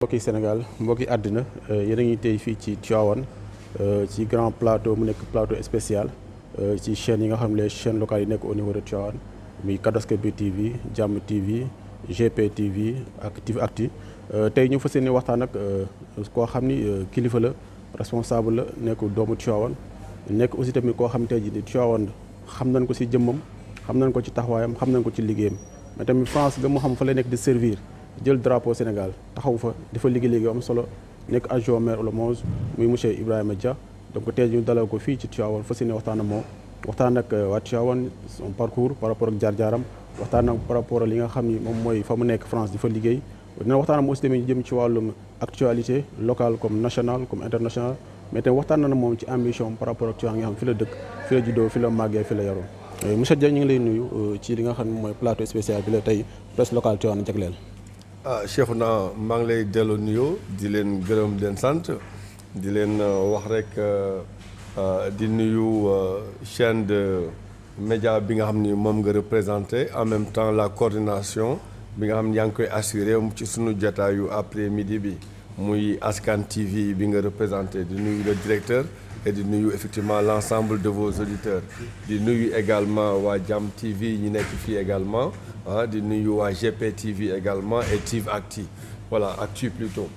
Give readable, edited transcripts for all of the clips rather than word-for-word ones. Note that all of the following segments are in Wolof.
mbokki Sénégal mbokki àddina yéen a ngi tey fii ci Tivaouane ci grand plateau mu nekk plateau spécial ci chaîne yi nga xam ne chaîne locale yi nekk au niveau de Tivaouane muy Kadasket bi TV Jàmm TV GP TV ak Tivactu tey ñu fas yéene waxtaan ak koo xam ni kilifa la responsable la nekk doomu Tivaouane nekk aussi tamit koo xam tey jii Tivaouane xam nañ ko ci jëmmam xam nañ ko ci taxawaayam xam nañ ko ci liggéeyam mais tamit France ga mu xam fa lay nekk di servir jël drapeau Sénégal taxaw fa dafa liggéey am solo nekk adjoint maire Limoges muy monsieur Ibrahima Dia donc tey ñu dalal ko fii ci Tivaouane fas yéene waxtaan ak moom waxtaan ak waa Tivaouane son parcours par rapport ak jaar-jaaram waxtaan ak par rapport ak li nga xam ni moom mooy fa mu nekk France di fa liggéey dina waxtaan ak moom aussi tamit jëm ci wàllum actualité locale comme nationale comme internationale mais tamit waxtaan na moom ci ambition par rapport ak Tivaouane nga xam fi la dëkk fi la juddoo fi la màggee fi la yaroo monsieur Dia ñu ngi lay nuyu ci li nga xam ne mooy plateau spécial bi la tey presse locale Tivaouane jagleel. Cheikhouna maa ngi lay delloo nuyoo di leen gërëm di leen sant di leen wax rek di nuyu chaîne de média bi nga xam ni moom nga représenté en même temps la coordination bi nga xam ni yaa ngi koy assuré ci sunu jotaayu après midi bi muy Askan TV bi nga représenté di nuyu le directeur et di nuyu effectivement l'ensemble de vos auditeurs di nuyu également waa Jàmm TV ñi nekk fii également di nuyu waa GP TV également et Tivactu voilà Actu plutôt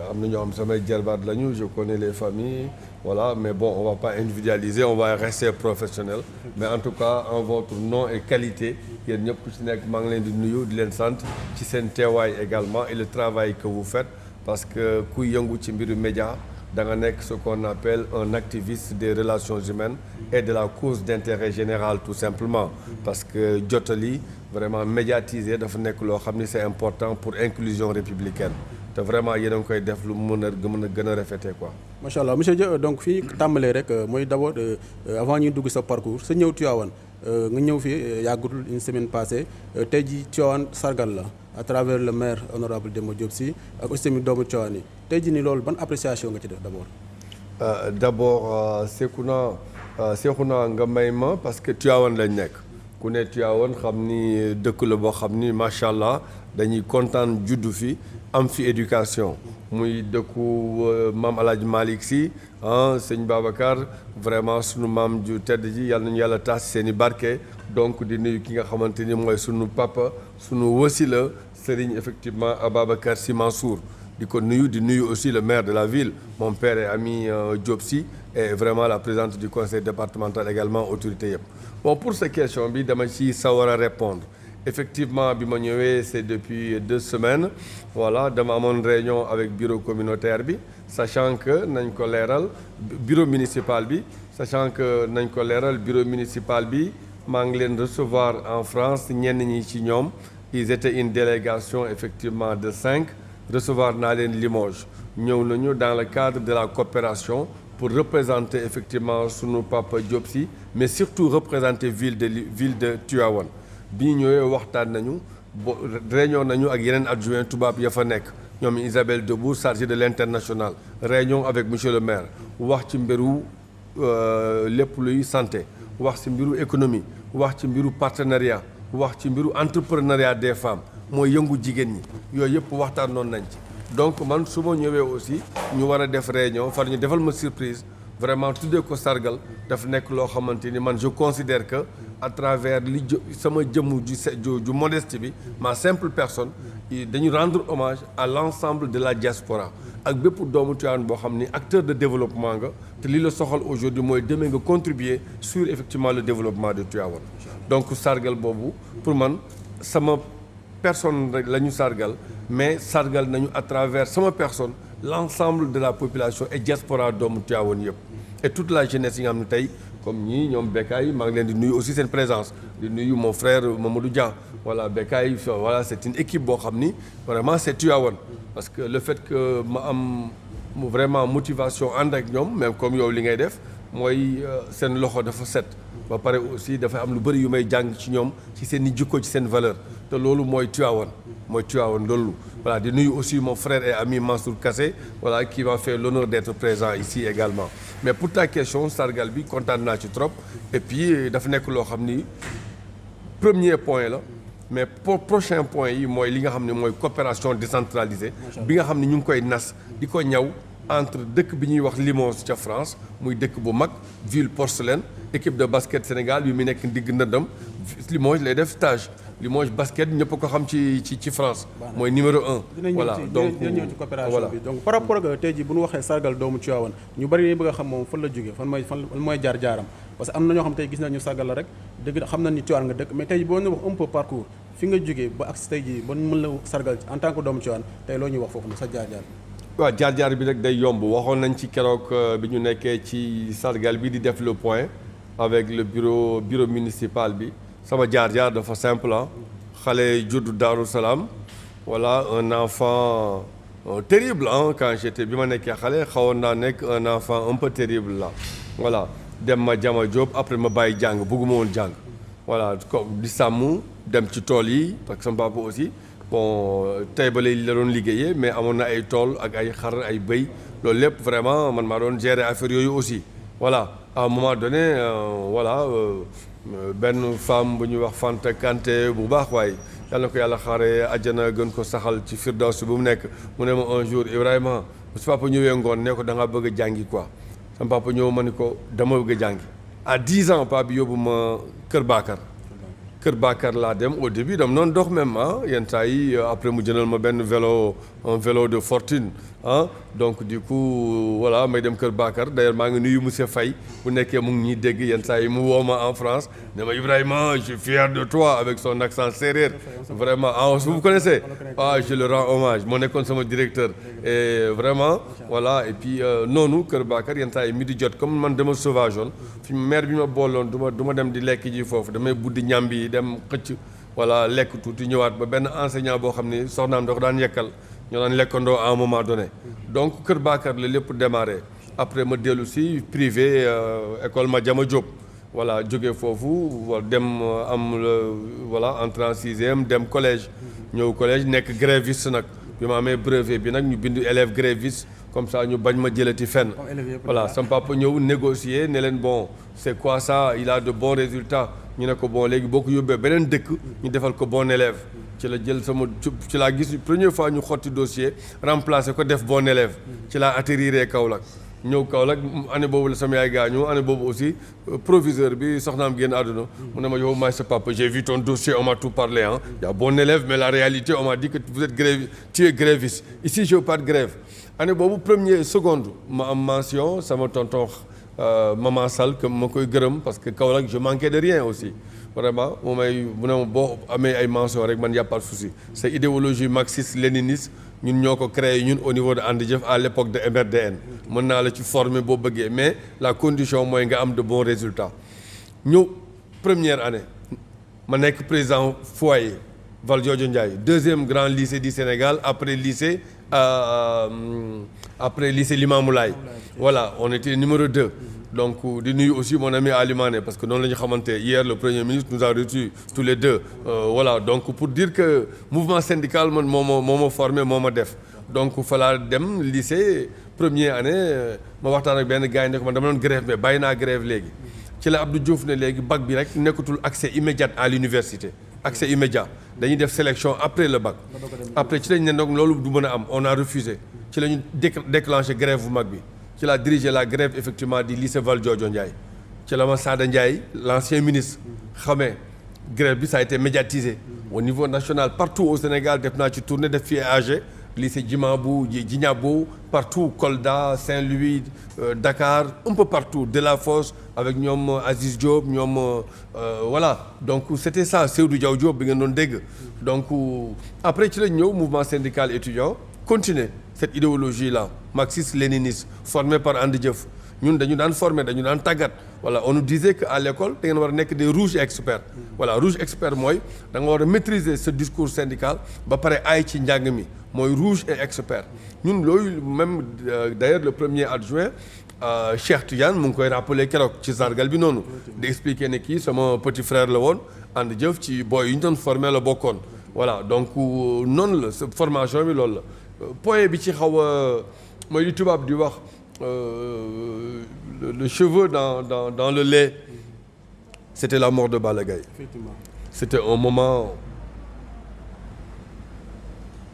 am na ñoo xam samay jarbaat lañu je connais les familles voilà mais bon on va pas individualiser on va rester professionnel mais en tout cas en votre nom et qualité yéen ñëpp ku ci nekk maa ngi leen di nuyu di leen sant ci seen teewaay également et le travail que vous faites parce que kuy yëngu ci mbiru média da nga nekk ce qu'on appelle un activiste des relations humaines et de la cause d'intérêt général tout simplement parce que jottali vraiment médiatiser dafa nekk loo xam ni c'est important pour inclusion républicaine te vraiment yéen a ngi koy def lu mën a gën a rafetee quoi. macha allah monsieur Dia donc fii tàmbalee rek mooy d'abord avant ñuy dugg sa parcours sa ñëw Tivaouane nga ñëw fii yàggutul une semaine passée tey jii Tivaouane sargal la à travers le maire honorable Demba Diop Sy ak aussi tamit doomu Tivaouane yi tey jii nii loolu ban appréciation nga ci def d'abord Cheikhouna nga may ma parce que Tivaouane lañ nekk ku ne Tivaouane xam ni dëkk la boo xam ni macha allah dañuy kontaan juddu fi am fi éducation muy dëkku maam El Hadj Malick Sy sëñ Babacar vraiment sunu maam ju tedd ji yàlla nañu yàlla taas seen i barke donc di nuyu ki nga xamante ni mooy sunu papa sunu wasila Serigne effectivement Ababacar Sy Mansour di ko nuyu di nuyu aussi le maire de la ville mon père et ami Diop Sy et vraiment la présidente du conseil départemental également autorité yëpp bon pour cette question bi dama ci sawar a répondre effectivement bi ma ñëwee c'est depuis 2 semaines voilà dama amoon réunion avec bureau communautaire bi sachant que nañ ko leeral bureau municipal bi sachant que nañ ko leeral bureau municipal bi maa ngi leen recevoir en France ñenn ñi ci ñoom ils étaient une délégation effectivement de 5 recevoir naa leen Limoges ñëw nañu dans le cadre de la coopération pour représenter effectivement sunu papa Diop Sy mais surtout représenter ville de Tivaouane bi ñu ñëwee waxtaan nañu réunion nañu ak yeneen adjoint tubaab ya fa nekk ñoom Isabelle Debout chargée de l'international réunion avec monsieur le maire wax ci mbiru lépp luy santé wax ci mbiru économie wax ci mbiru partenariat wax ci mbiru entrepreneuriat des femmes mooy yëngu jigéen ñi yooyu yëpp waxtaan noonu nañ ci donc man su ma ñëwee aussi ñu war a def réunion far ñu defal ma surprise vraiment tuddee ko sargal daf nekk loo xamante ni man je considère que à travers li sama jëmm ju modeste bi ma simple personne dañu rendre hommage à l'ensemble de la diaspora ak bépp doomu Tivaouane boo xam ni acteur de développement nga te li la soxal aujourd'hui mooy demee nga contribuer sur effectivement le développement de Tivaouane donc sargal boobu pour man sama personne rek la ñu sargal mais sargal nañu à travers sama personne l'ensemble de la population et diaspora doomu Tivaouane yëpp et toute la jeunesse yi nga xam ne tey comme ñii ñoom Bekkaay maa ngi leen di nuyu aussi seen présence di nuyu mon frère Mamadou Dia voilà Bekkaay voilà c'est une équipe boo xam ni vraiment c'est Tivaouane parce que le fait que ma am vraiment motivation ànd ak ñoom même comme yow li ngay def mooy seen loxo dafa set ba pare aussi dafa am lu bëri yu may jàng ci ñoom ci seen i jikko ci seen valeur te loolu mooy Tivaouane loolu voilà di nuyu aussi mon frère et ami Mansour Kassé voilà qui m'a fait l'honneur d'être présent ici également mais pour ta question sargal bi kontaan naa ci trop et puis dafa nekk loo xam ni premier point la mais pour prochain point yi mooy li nga xam ne mooy coopération décentralisée bi nga xam ne ñu ngi koy nas di ko ñaw entre dëkk bi ñuy wax Limoges ca France muy dëkk bu mag ville porcelaine équipe de basket Sénégal bi mu nekk ndigg ndëndam Limoges lay def stage Limoges basket ñëpp ko xam ci France mooy numéro 1 voilà donc dina ñëw ci coopération bi donc par rapport ak tey jii bu ñu waxee sargal doomu Tivaouane ñu bari bëgg a xam moom fan la jógee fan mooy jaar-jaaram parce que am na ñoo xam tey gis nañu sargal la rek dëgg xam na ni Tivaouane nga dëkk mais tey jii boo ñu wax un peu parcours fi nga jógee ba ak tey jii ba mën la sargal en tant que doomu Tivaouane tey loo ñuy wax foofu na sa jaar-jaar waaw jaar-jaar bi rek day yomb waxoon nañ ci keroog bi ñu nekkee ci sargal bi di def le point avec le bureau municipal bi sama jaar-jaar dafa simple xale juddu Daaru Salaam voilà un enfant terrible quand j'étais bi ma nekkee xale xawoon naa nekk un enfant un peu terrible là voilà dem ma jama Diop après ma bàyyi jàng bëgguma woon jàng voilà di sàmm dem ci tool yi parce que sama papa aussi bon tey ba la doon liggéeyee mais amoon na ay tool ak ay xar ay bëy loolu lépp vraiment man maa doon gérer affaire yooyu aussi voilà à un moment donné voilà benn femme bu ñuy wax Fanta Kanté bu baax waaye yal na ko yàlla xaaree àjjana gën ko saxal ci firdaws bu mu nekk mu ne ma un jour Ibrahima su papa ñëwee ngoon ne ko da nga bëgg a jàngi quoi sama papa ñëw ma ni ko dama bëgg a jàngi à 10 ans papa bi yóbbu ma Kër Bakar laa dem au début dam noonu dox même yenn saa yi après mu jëndal ma benn un vélo de fortune donc du coup voilà may dem Kër Bakar d'ailleurs maa ngi nuyu monsieur Faye bu nekkee mu ngi ñuy dégg yenn saa yi mu woo ma en France ne ma Ibrahima je suis fier de toi avec son accent sérère vraiment vous connaissez je le rends hommage moo nekkoon sama directeur et vraiment voilà et puis noonu Kër Bakar yenn saa yi mi di jot comme man dama sauvage woon fi maire bi ma booloon du ma dem di lekk ji foofu damay buddi ñambi yi dem xëcc voilà lekk tuuti ñëwaat ba benn enseignant boo xam ni soxnaam da ko daan yekkal ñoo daan lekkandoo à un moment donné donc Kër Bakar la lépp démarré après ma dellu si privé école Madiama Diop voilà jógee foofu dem voilà entrée en sixième dem collège ñëw collège nekk gréviste nag bi ma amee brevet bi nag ñu bind élève gréviste comme ça ñu bañ ma jëlati fenn voilà sama papa ñëw négocier ne leen bon c'est quoi ça il a de bons résultats ñu ne ko bon léegi boo ko yóbbee beneen dëkk ñu defal ko bon élève ci la jël ci laa gis première fois ñu xotti dossier remplacer ko def bon élève ci laa atterrir Kaolack ñëw Kaolack année boobu la sama yaay gaañu année boobu aussi proviseur bi soxnaam génn àdduna mu ne ma yow maay sa papa j'ai vu ton dossier on m'a tout parlé y a bon élève mais la réalité on m'a dit que vous êtes tu es gréviste ici je veux pas de grève année boobu première seconde ma am mention sama tonton maman Sall que ma koy gërëm parce que Kaolack je manquais de rien aussi vraiment mu ne ma boo amee ay mention rek man y a pas de souci c'est idéologie marxiste léniniste ñun ñoo ko créé ñun au niveau de And Jëf à l'époque de MRDN mën naa la ci former boo bëggee mais la condition mooy nga am de bons résultats ñëw première année ma nekk président foyer Valdiodio Ndiaye deuxième grand lycée du Sénégal après lycée Limamoulaye voilà on était numéro 2 donc di nuyu aussi mon ami Ali Mané parce que noonu la ñu xamante hier le premier ministre nous a reçus tous les deux voilà donc pour dire que mouvement syndical man moo ma formé moo ma def donc fa laa dem lycée première année ma waxtaan ak benn gars yi ne ko man dama doon grève mais bàyyi naa grève léegi ci la Abdou Diouf ne léegi bac bi rek nekkatul accès immédiat à l'université accès immédiat dañuy def sélection après le bac après ci lañ ne donc loolu du mën a am on a refusé ci la ñu déclenché grève bu mag bi ci la dirigé la grève effectivement du lycée Valdiodio Ndiaye ci la ma Sada Ndiaye l'ancien ministre xamee grève bi ça a été médiatisé au niveau national partout au Sénégal def naa ci tournée def fii AG lycée Djimabou Djignabo partout Kolda Saint-Louis Dakar un peu partout Delafosse avec ñoom Aziz Diop ñoom voilà donc c'était ça Seydou Diaw Diop bi ngeen doon dégg donc après ci lañ ñëw mouvement syndical étudiant continuer cette idéologie là marxiste-léniniste formée par And Jëf ñun dañu daan former dañu daan tàggat voilà on nous disait que à l'école da ngeen war a nekk des rouges experts voilà rouge expert mooy da nga war a maîtriser ce discours syndical ba pare aay ci njàng mi mooy rouge et expert ñun loolu même d'ailleurs le premier adjoint Cheikh Tidiane mu ngi koy rappeler keroog ci sargal bi noonu di expliquer ne kii sama petit frère la woon And Jëf ci boy yi ñu doon former la bokkoon voilà donc noonu la formation bi loolu la point bi ci xaw a mooy li tubaab di wax le cheveu dans le lait c'était la mort de Balla Gaye c'était un moment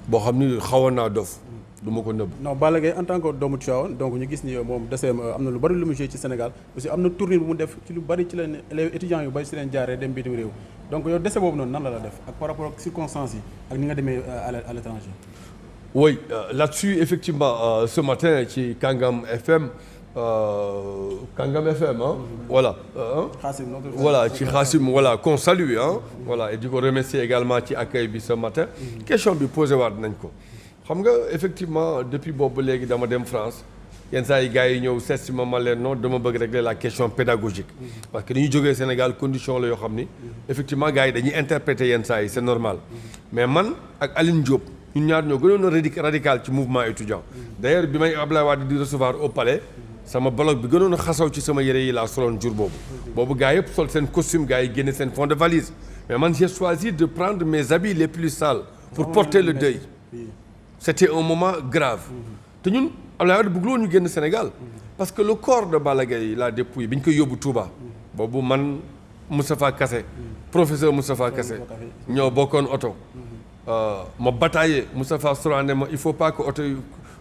boo xam ni xawoon naa dof du ma ko nëbb. non Balla Gaye en tant que doomu Tivaouane donc ñu gis ni moom deseem am na lu bari lu mu joué ci Sénégal aussi am na tournée bu mu def ci lu bari ci leen élèves étudiants yu bari si leen jaaree dem bitim réew donc yow dese boobu noonu nan la def ak par rapport ak circonstances yi ak ni nga demee à l'étranger. Oui, là-dessus effectivement ce matin ci Kangam FM hein? Voilà. Voilà ci Khassim voilà qu'on salue hein. Voilà et di ko remercier également ci accueil bi ce matin. Question bi posé waat nañ ko. Xam nga effectivement depuis boobu léegi dama dem France yenn saa yi gars yi ñëw seet si ma leen non dama bëgg régler la question pédagogique parce que dañuy jógee Sénégal condition la yoo xam ni effectivement gars yi dañuy interpréter yenn saa yi c'est normal mais man ak Aline Diop ñun ñaar ñoo gënoon a radical ci mouvement étudiant d'ailleurs bi may Abdoulaye Wade di recevoir au palais sama bloc bi gënoon a xasaw ci sama yére yi laa soloon jour boobu gars yëpp sol seen costume gars yi génne seen fond de valise mais man j'ai choisi de prendre mes habits les plus sales pour porter le deuil. C'était un moment grave te ñun Abdoulaye Wade bëggul woon ñu génn Sénégal parce que le corps de Balla Gaye la dépouille bi ñu koy yóbbu Touba boobu man Moustapha Kassé professeur Moustapha Kassé ñoo bokkoon oto ma bataillé Moustapha Sorane ma il faut pas que oto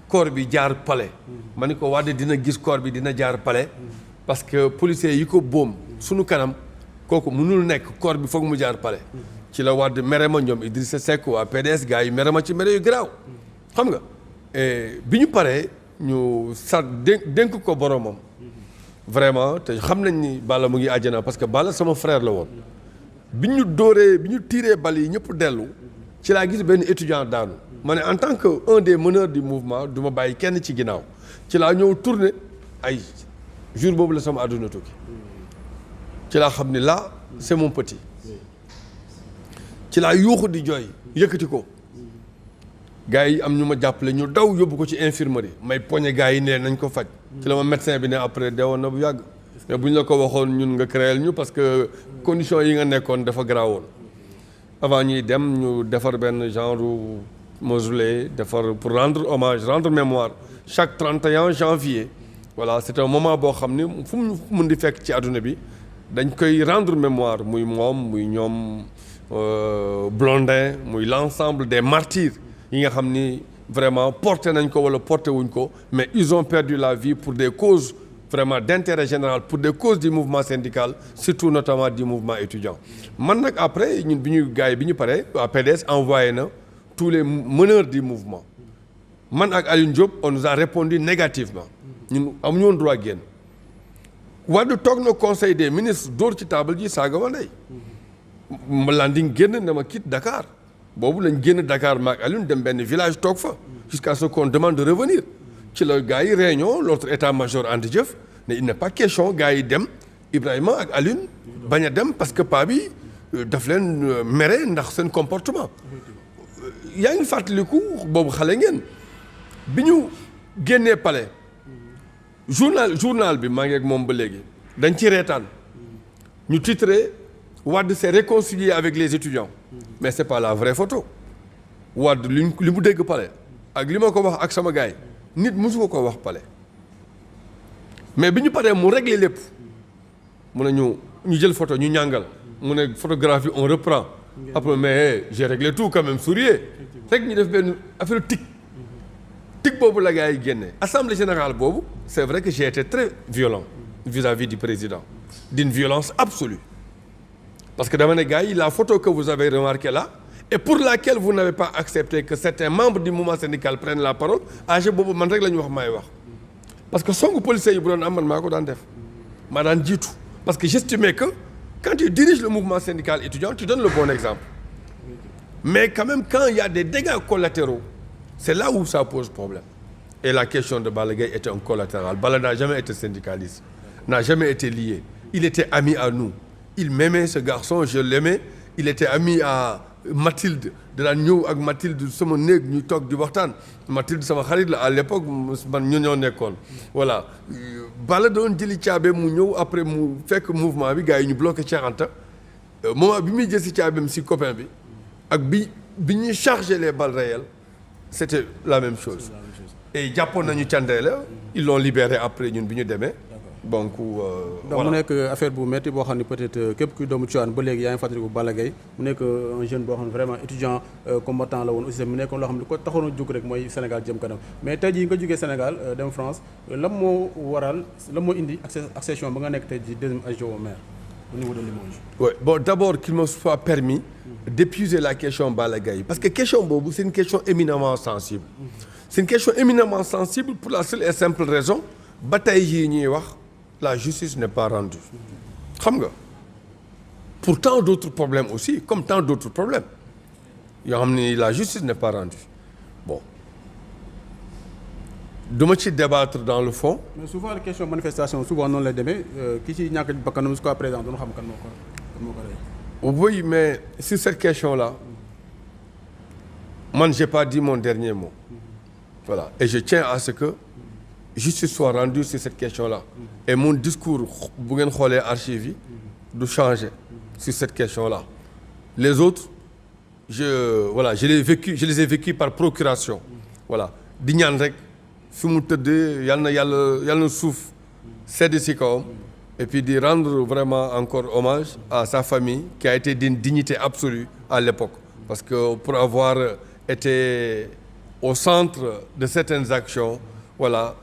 corps bi jaar palais ma ni ko Wade dina gis corps bi dina jaar palais parce que policiers yi ko boom suñu kanam kooku mënul nekk corps bi foog mu jaar palais ci la Wade mere ma ñoom Idrissa Seck waa PDS gars yi mere ma ci mere yu garaaw xam nga bi ñu paree ñu dénk ko boromam vraiment te xam nañ ni Balla mu ngi àjjana parce que Balla sama frère la woon bi ñu tiiree bal yi ñëpp dellu ci laa gis benn étudiant daanu ma ne en tant que un des meneurs du mouvement du ma bàyyi kenn ci ginnaaw ci laa ñëw tourner ay jour boobu la sama àdduna tukki ci laa xam ni là c'est mon petit ci laa yuuxu di jooy yëkkati ko gars yi am ñu ma jàppale ñu daw yóbbu ko ci infirmerie may poñe gars yi ne nañ ko faj ci la ma médecin bi ne après deewoon na bu yàgg mais bu ñu la ko waxoon ñun nga créer ñu parce que conditions yi nga nekkoon dafa garaawoon avant ñuy dem ñu defar benn genre mausolée defar pour rendre hommage rendre mémoire chaque 31 janvier voilà c'est un moment boo xam ni fu mu mun di fekk ci àdduna bi dañ koy rendre mémoire muy moom muy ñoom Blondin muy l'ensemble des martyrs yi nga xam ni vraiment porté nañ ko wala porté wuñ ko mais ils ont perdu la vie pour des causes vraiment d'intérêt général pour des causes du mouvement syndical surtout notamment du mouvement étudiant man nag après ñun bi ñu paree waa PDS envoyé na tous les meneurs du mouvement man ak Aline Diop on nous a répondu négativement ñun amuñu woon droit génn Wade toog na conseil des ministres dóor ci table ji saaga ma ndey Landing génn ne ma quitte Dakar boobu lañ génn Dakar maak Alioune dem benn village toog fa jusqu'à ce qu'on demande de revenir ci la gars yi réunion l'autre état-major andi jëf ne il n'est pas question gars yi dem Ibrahima ak Alioune bañ a dem parce que pa bi daf leen mere ndax seen comportement yaa ngi fàttaliku boobu xale ngeen bi ñu génnee palais journal bi maa ngi ak moom ba léegi dañ ci reetaan ñu titré Wade s'est réconcilié avec les étudiants mais c'est pas la vraie photo Wade li mu dégg palais ak li ma ko wax ak sama gars yi nit mosu ko wax palais mais bi ñu paree mu réglé lépp mu ne ñu jël photo ñu ñàngal mu ne photographie on reprend après mais j'ai réglé tout quand même souriez rek ñu def benn affaire tic boobu la gars yi génne assemblée générale boobu c'est vrai que j'ai été très violent vis-à-vis du président d'une violence absolue parce que dama ne gars yi la photo que vous avez remarquée là et pour laquelle vous n'avez pas accepté que certains membres du mouvement syndical prennent la parole âge boobu man rek la ñu wax maay wax parce que songu policiers yi bu doon am man maa ko daan def maa daan jiitu parce que j'estimais que quand tu diriges le mouvement syndical étudiant tu donnes le bon exemple mais quand même quand il y a des dégâts collatéraux c'est là où ça pose problème et la question de Balla Gaye était un collatéral Balla n'a jamais été syndicaliste n'a jamais été lié il était ami à nous il m'aimait ce garçon je l'aimais il était ami à Mathilde danaa ñëw ak Mathilde sama néeg ñu toog di waxtaan Mathilde sama xarit la à l'époque man ñu ñoo nekkoon voilà Balla doon jëli caabe mu ñëw après mu fekk mouvement bi gars yi ñu bloqué Cheikh Anta moment bi muy jël si caabeem si copain bi ak bi ñuy charger les balles réelles c'était la même chose et jàppoon nañu Thiendella ils l'ont libéré après ñun bi ñu demee donc donc mu nekk affaire bu métti boo xam ne peut-être képp kuy doomu Tivaouane ba léegi yaa ngi fàttaliku Balla Gaye mu nekk un jeune boo xam ne vraiment étudiant combattant la woon aussi mu nekk loo xam ne ko taxoon a jóg rek mooy Sénégal jëm kanam mais tey jii nga jógee Sénégal dem France lan moo waral lan moo indi accession ba nga nekk tey jii deuxième adjoint au maire au niveau de Limoges. Oui, bon d'abord qu'il me soit permis d'épuiser la question Balla Gaye parce que question boobu c'est une question éminemment sensible. C'est une question éminemment sensible pour la seule et simple raison ba tey jii ñuy wax la justice n'est pas rendue xam nga pour tant d'autres problèmes aussi comme tant d'autres problèmes yoo xam ni la justice n'est pas rendue bon duma ci débattre dans le fond. mais souvent les questions manifestation souvent noonu lay demee ki ci ñàkk bakkanam jusqu'à présent doon xam kan moo ko rey. Oui mais sur cette question-là man j'ai pas dit mon dernier mot voilà et je tiens à ce que justice soit rendue sur cette question-là et mon discours bu ngeen xoolee archives yi du changer sur cette question-là les autres je les ai vécus par procuration voilà di ñaan rek fi mu tëdd yàlla na suuf sedd ci kawam et puis di rendre vraiment encore hommage à sa famille qui a été d'une dignité absolue à l'époque parce que pour avoir été au centre de certaines actions voilà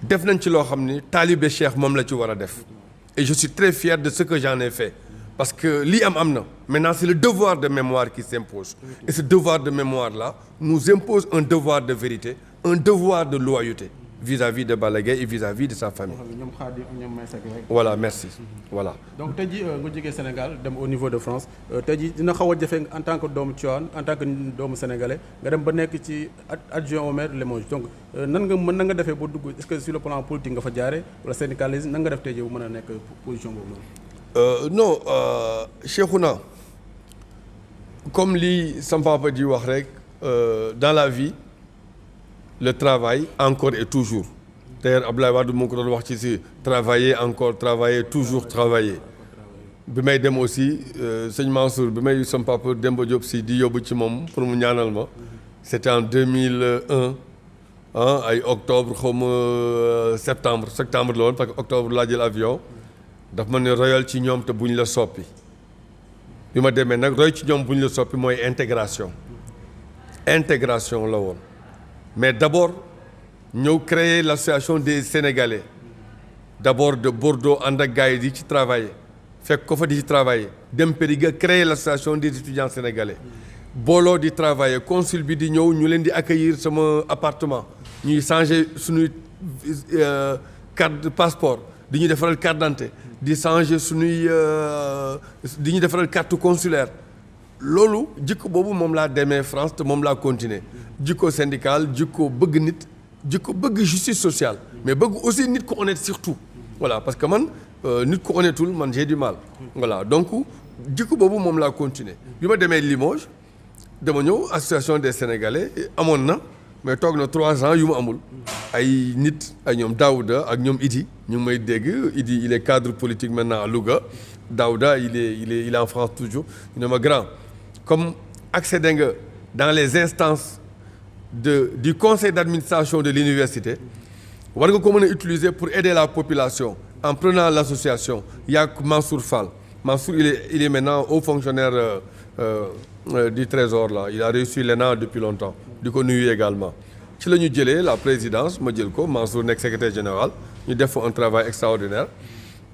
def nañ ci loo xam ni taalibe Cheikh moom la ci war a def et je suis très fier de ce que j'en ai fait parce que lii am na maintenant c'est le devoir de mémoire qui s'impose et ce devoir de mémoire là nous impose un devoir de vérité un devoir de loyauté vis-à-vis de Balla Gaye et vis-à-vis de sa famille. Voilà merci voilà. donc tey jii nga jógee Sénégal dem au niveau de France tey jii dina xaw a jafe en tant que doomu Tivaouane en tant que doomu sénégalais nga dem ba nekk ci adjoint au maire de Limoges donc nan nga defee ba dugg est-ce que sur le plan politique nga fa jaare wala syndicalisme nan nga def tey jii bu mën a nekk position boobu noonu. Non Cheikhouna comme li sama papa di wax rek dans la vie. Le travail encore et toujours d'ailleurs Abdoulaye Wade mu ngi ko doon wax ci si travailler encore travailler toujours travailler bi may dem aussi sëñ Mansour bi may sama papa Demba Diop si di yóbbu ci moom pour mu ñaanal ma c'était en 2001 ay octobre xaw ma septembre la woon parce que octobre laa jël avion daf ma ne royal ci ñoom te buñ la soppi bi ma demee nag roy ci ñoom buñ la soppi mooy intégration la woon mais d'abord ñëw créer l'association des Sénégalais d'abord de Bordeaux ànd ak gars yi di ci travailler fekk ko fa di ci travailler dem Périgueux créer l'association des étudiants sénégalais booloo di travailler consul bi di ñëw ñu leen di accueillir sama appartement ñuy changer suñuy carte de passeport di ñu defaral carte d'identité di changer suñuy di ñu defaral carte consulaire loolu jikko boobu moom laa demee France te moom laa continuer jikko syndical jikko bëgg nit jikko bëgg justice sociale mais bëgg aussi nit ku honnête surtout voilà parce que man nit ku honnêtul man j'ai du mal voilà donc jikko boobu moom laa continuer bi ma demee Limoges dama ñëw association des Sénégalais amoon na mais toog na 3 ans yu mu amul ay nit ay ñoom Daouda ak ñoom Idi ñu ngi may dégg Idi il est cadre politique maintenant à Louga Daouda il est en France toujours ñu ne ma grand comme accéder nga dans les instances du conseil d'administration de l'université war nga ko mën a utiliser pour aider la population en prenant l'association yaak Mansour Fall Mansour il est maintenant haut fonctionnaire du trésor là il a réussi l'ENA depuis longtemps di ko nuyu également ci la ñu jëlee la présidence ma jël ko Mansour nekk secrétaire général ñu def fa un travail extraordinaire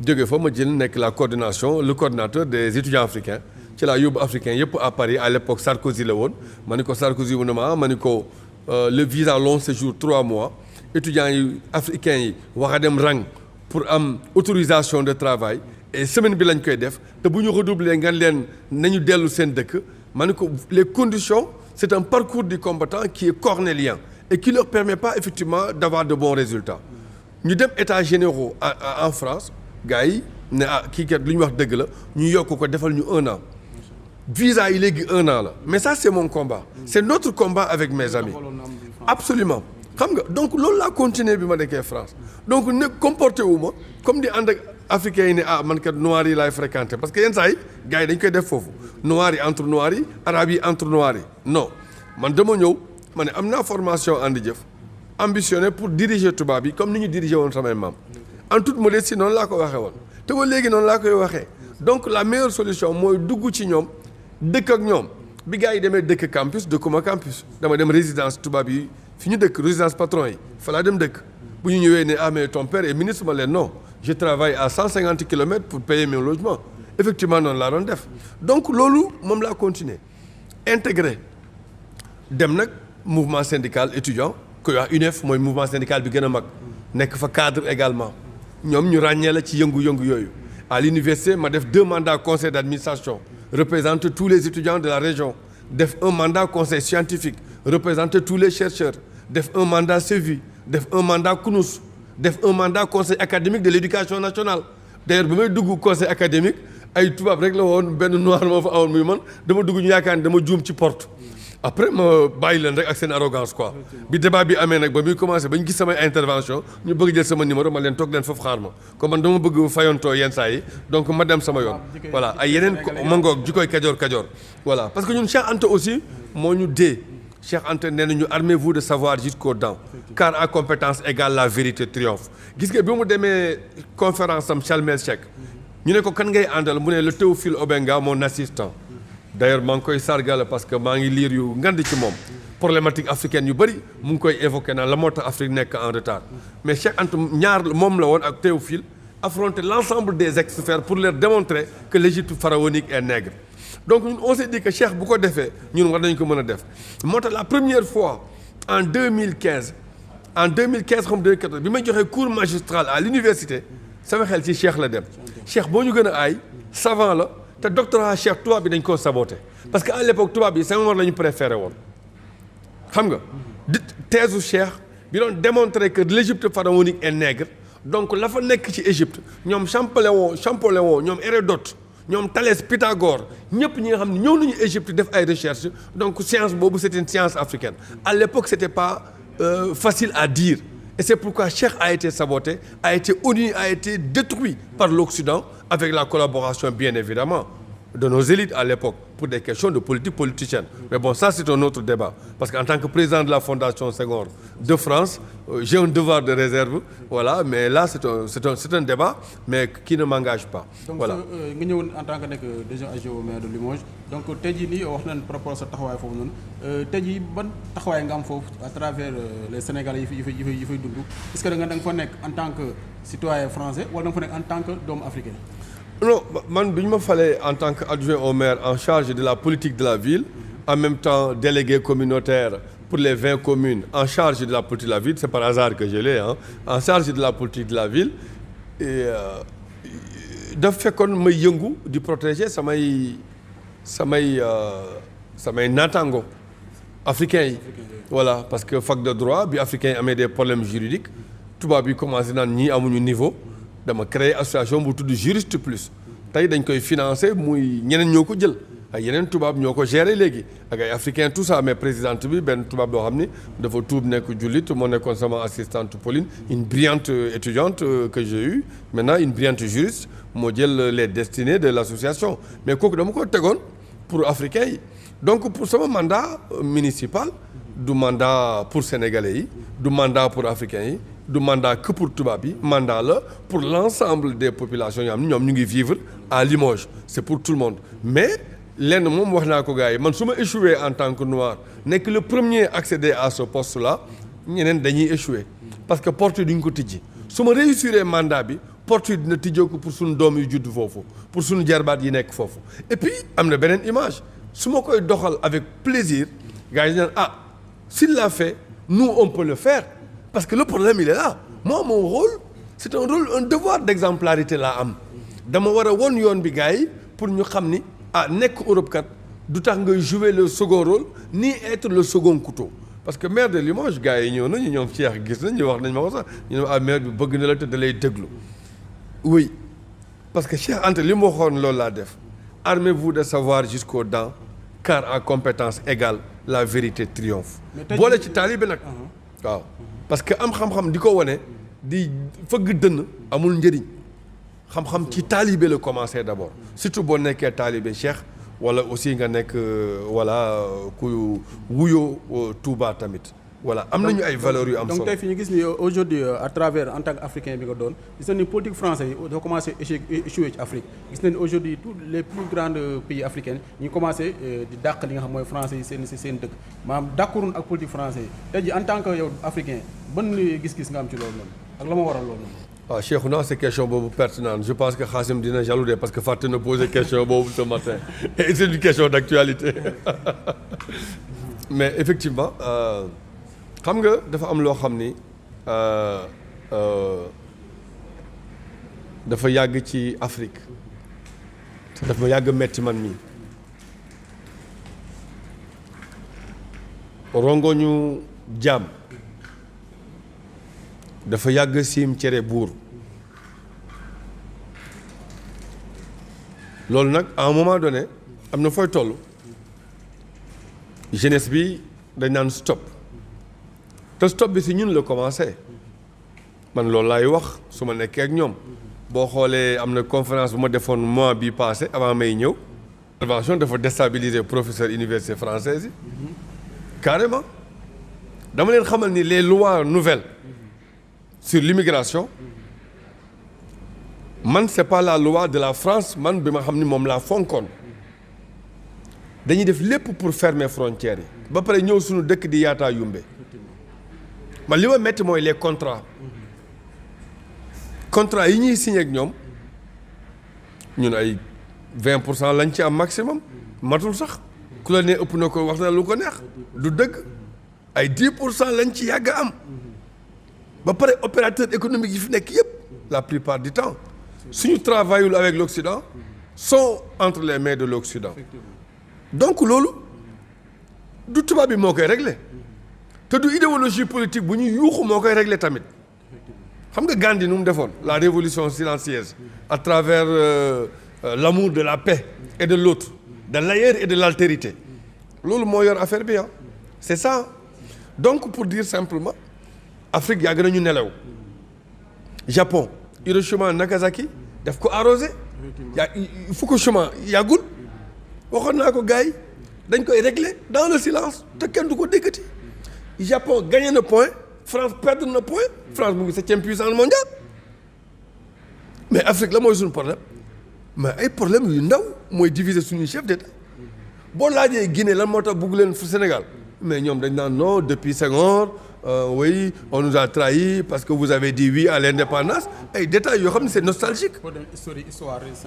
jóge fa ma jël nekk la coordination le coordinateur des étudiants africains ci laa yóbbu africains yëpp à Paris à l'époque Sarkozy la woon ma ni ko Sarkozy wu ne ma ni ko le visa long séjour 3 mois étudiants yi africains yi wax a dem rang pour am autorisation de travail et semaine bi lañ koy def te bu ñu redoubler nga leen nañu dellu seen dëkk ma ni ko les conditions c'est un parcours du combattant qui est cornélien et qui leur permet pas effectivement d'avoir de bons résultats ñu dem états généraux en France gars yi ne kii kat lu ñu wax dëgg la ñu yokk ko defal ñu 1 an visa yi léegi 1 an la mais ça c'est mon combat c'est notre combat avec mes amis absolument xam nga donc loolu laa continuer bi ma nekkee France donc ne comporté wu ma comme di ànd ak africains yi ne man kat noirs yi laay fréquenter parce que yenn saa yi gars yi dañ koy def foofu noirs yi entre noirs yi arabes yi entre noirs yi non man dama ñëw ma ne am naa formation ànd jëf ambitionné pour diriger tubaab bi comme ni ñu diriger woon samay maam en toute modestie noonu laa ko waxee woon te ba léegi noonu laa koy waxee donc la meilleure solution mooy dugg ci ñoom dëkk ak ñoom bi gars yi demee dëkk campus dëkkuma campus dama dem résidence tubaab yi fi ñu dëkk résidence patron yi fa laa dem dëkk bu ñu ñëwee ne ah mais ton père est ministre ma leen non je travaille à 150 kilomètres pour payer mes logements effectivement noonu laa doon def donc loolu moom laa continuer intégré dem nag mouvement syndical étudiant koy wax UNEF mooy mouvement syndical bi gën a mag nekk fa cadre également ñoom ñu ràññee la ci yëngu-yëngu yooyu à l'université ma def 2 mandats conseil d'administration représenter tous les étudiants de la région def un mandat conseil scientifique représenter tous les chercheurs def un mandat CEVI def un mandat CNUS def un mandat conseil académique de l'éducation nationale d'ailleurs ba may dugg conseil académique ay tubaab rek la woon benn noir moo fa awoon muy man dama dugg ñu yaakaar ne dama juum ci porte après ma bàyyi leen rek ak seen arrogance quoi bi débat bi amee nag ba muy commencé ba ñu gis samay intervention ñu bëgg jël sama numéro ma leen toog leen foofu xaar ma comme man dama bëgg fayontoo yenn saa yi donc ma dem sama yoon voilà ay yeneen mangoog jikoy kajoor voilà parce que ñun Cheikh Anta aussi moo ñu dee Cheikh Anta nee nañu armez-vous de savoir jusqu'aux dents car à compétence égale la vérité triomphe gis nga bi mu demee conférence am Sharm el-Sheikh ñu ne ko kan ngay àndal mu ne le Théophile Obenga mon assistant d'ailleurs maa ngi koy sargal parce que maa ngi liir yu ngand ci moom problématique africaine yu bëri mu ngi koy évoqué naan la moo tax Afrique nekk en retard mais Cheikh Anta ñaar moom la woon ak Théophile affronter l'ensemble des experts pour leur démontrer que l'Égypte pharaonique est nègre donc on s'est dit que Cheikh bu ko defee ñun war nañu ko mën a def moo tax la première fois en 2015 comme 2014 bi may joxee cours magistral à l'université sama xel ci Cheikh la dem Cheikh boo ñu gën a aay savant la te doctorat Cheikh tubaab bi dañ koo saboté parce que à l'époque tubaab bi Senghor la ñu préféré woon xam nga thèse u Cheikh bi doon démontrer que l'Égypte pharaonique est nègre donc la fa nekk ci Égypte ñoom Champollion ñoom Hérodote ñoom Thalès Pythagore ñëpp ñi nga xam ne ñëw nañu Égypte def ay recherches donc science boobu c'est une science africaine à l'époque c'était pas facile à dire et c'est pourquoi Cheikh a été saboté ONU a été détruit par l'Occident avec la collaboration bien évidemment de nos élites à l'époque pour des questions de politique politicienne mais bon ça c'est un autre débat parce qu'en tant que président de la Fondation Senghor de France j'ai un devoir de réserve voilà mais là c'est un débat mais qui ne m'engage pas donc voilà nga ñëwoon en tant que nekk déjà adjoint au maire de Limoges donc tey jii nii wax nañ par rapport sa taxawaay foofu noonu tey jii ban taxawaay nga am foofu à travers les Sénégalais yi fay dund est-ce que da nga fa nekk en tant que citoyen français wala da nga fa nekk en tant que doomu africain non man bi ñu ma falee en tant qu'adjoint au maire en charge de la politique de la ville en même temps délégué communautaire pour les 20 communes en charge de la politique de la ville c'est par hasard que je l'ai en charge de la politique de la ville et daf fekkoon may yëngu di protéger samay naataango africains yi voilà parce que fac de droit bi africains yi amee des problèmes juridiques tubaab bi commencé naan ñii amuñu niveau dama créer association bu tudd Juriste Plus tey dañ koy financer muy ñeneen ñoo ko jël ay yeneen tubaab ñoo ko gérer léegi ak ay africains tout ça mais présidente bi benn tubaab boo xam ni dafa tuub nekk jullit moo nekkoon sama assistante Pauline une brillante étudiante que j'ai eue maintenant une brillante juriste moo jël les destinées de l'association mais kooku dama ko tegoon pour africains yi donc pour sama mandat municipal du mandat pour sénégalais yi du mandat pour africains yi du mandat que pour tubaab yi mandat la pour l'ensemble des populations yoo xam ne ñoom ñu ngi vivre à Limoges c'est pour tout le monde mais lenn moom wax naa ko gars yi man su ma échoué en tant que noir nekk le premier accéder à ce poste là ñeneen dañuy échoué parce que porte yi duñ ko tijji su ma réussir mandat bi porte yi dina tijjoo ko pour suñu doom yu judd foofu pour suñu jarbaat yi nekk foofu et puis am na beneen image su ma koy doxal avec plaisir gars yi naan ah s'il l'a fait nous on peut le faire parce que le problème il est là moi mon rôle c'est un devoir d'exemplarité laa am dama war a won yoon bi gars yi pour ñu xam ni ah nekk Europe kat du tax ngay jouer le second rôle ni être le second couteau parce que maire de Limoges gars yi ñëw nañu ñoom Cheikh gis nañ ñu wax nañ ma ko sax ñu ne ah maire bi bëgg na la te da lay déglu oui parce que Cheikh Anta li mu waxoon loolu laa def armez-vous de savoir jusqu'aux dents car à compétence égale la vérité triomphe boole ci taalibe nag waaw parce que am xam-xam di ko wane di fëgg dënn amul njëriñ xam-xam ci taalibe la commencé d'abord surtout boo nekkee taalibe Cheikh wala aussi nga nekk voilà ku wuyoo Touba tamit voilà am nañu ay valeurs yu am solo. donc tey fi ñu gis ni aujourd'hui à travers en tant qu'Africain bi nga doon gis nañ ni politique français yi dafa commencé échoué ci Afrique gis nañ ni aujourd'hui tous les plus grands pays africains ñu commencé di dàq li nga xam mooy français yi seen dëkk maanaam d'accordul ak politique français yi tey ji en tant que yow africain ban gis-gis nga am ci loolu noonu ak la ma waral loolu noonu. waaw Cheikhouna c'est question boobu pertinente je pense que Khassim dina jaloudé parce que fàtte na poser question boobu ce matin et c'est une question d'actualité mais effectivement xam nga dafa am loo xam ni dafa yàgg ci Afrique dafa yàgg metti man mii rongoñu jaam dafa yàgg siim cere buur loolu nag à un moment donné am na fooy toll jeunesse bi dañ naan stop te stop bi si ñun la commencé man loolu laay wax su ma nekkee ak ñoom boo xoolee am na conférence bu ma defoon mois bi passé avant may ñëw intervention dafa déstabiliser professeur université française yi carrément dama leen xamal ni les lois nouvelles sur l'immigration man c'est pas la loi de la France man bi ma xam ni moom laa fonkoon dañuy def lépp pour fermer frontières yi ba pare ñëw suñu dëkk di yaataa yumbe man li ma metti mooy les contrats yi ñuy signé ak ñoom ñun ay 20% lañ ci am maximum matul sax ku la ne ëpp na ko wax na lu ko neex du dëgg ay 10% lañ ci yàgg am ba pare opérateurs économiques yi fi nekk yëpp la plupart du temps suñu travaillul avec l'Occident sont entre les mains de l'Occident donc loolu du tubaab bi moo koy régler te du idéologie politique bu ñu yuuxu moo koy régler tamit xam nga Gandhi nu mu defoon la révolution silencieuse à travers l'amour de la paix et de l'autre de l'ailleurs et de l'altérité loolu moo yor affaire bi c'est ça donc pour dire simplement Afrique yàgg nañu nelaw Japon Hiroshima Nagasaki daf ko arrosé Fukushima yàggul waxoon naa ko gars yi dañ koy régler dans le silence te kenn du ko déggati Japon gagné na point France perdre na point France mu ngi 7e puissance mondiale mais Afrique la mooy suñu problème mais ay problème yu ndaw mooy diviser suñuy chef d'État boo laajee Guinée lan moo tax bugg leen Sénégal mais ñoom dañ naan non depuis Senghor oui on nous a trahis parce que vous avez dit oui à l'indépendance ay détails yoo xam ne c'est nostalgique.